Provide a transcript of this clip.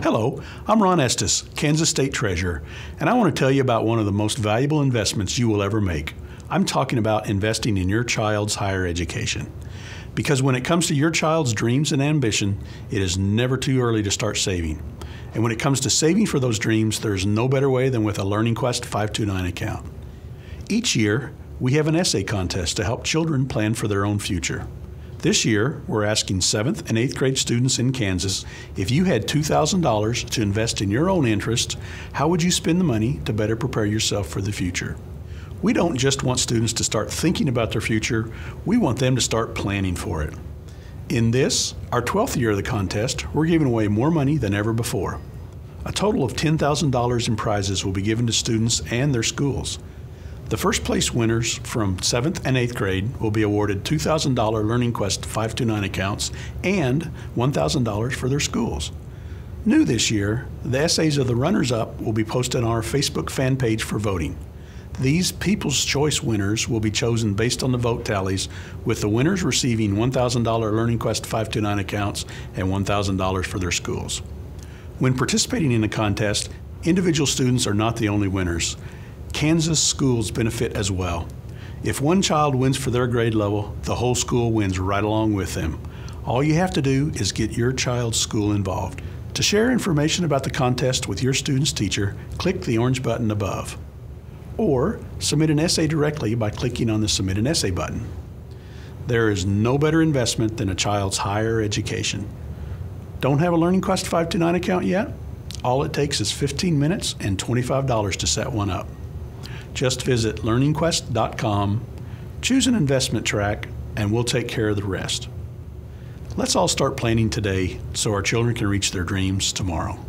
Hello, I'm Ron Estes, Kansas State Treasurer, and I want to tell you about one of the most valuable investments you will ever make. I'm talking about investing in your child's higher education. Because when it comes to your child's dreams and ambition, it is never too early to start saving. And when it comes to saving for those dreams, there's no better way than with a LearningQuest 529 account. Each year, we have an essay contest to help children plan for their own future. This year, we're asking 7th and 8th grade students in Kansas, if you had $2,000 to invest in your own interest, how would you spend the money to better prepare yourself for the future? We don't just want students to start thinking about their future, we want them to start planning for it. In this, our 12th year of the contest, we're giving away more money than ever before. A total of $10,000 in prizes will be given to students and their schools. The first place winners from 7th and 8th grade will be awarded $2,000 LearningQuest 529 accounts and $1,000 for their schools. New this year, the essays of the runners-up will be posted on our Facebook fan page for voting. These People's Choice winners will be chosen based on the vote tallies, with the winners receiving $1,000 LearningQuest 529 accounts and $1,000 for their schools. When participating in the contest, individual students are not the only winners. Kansas schools benefit as well. If one child wins for their grade level, the whole school wins right along with them. All you have to do is get your child's school involved. To share information about the contest with your student's teacher, click the orange button above. Or submit an essay directly by clicking on the Submit an Essay button. There is no better investment than a child's higher education. Don't have a LearningQuest 529 account yet? All it takes is 15 minutes and $25 to set one up. Just visit learningquest.com, choose an investment track, and we'll take care of the rest. Let's all start planning today so our children can reach their dreams tomorrow.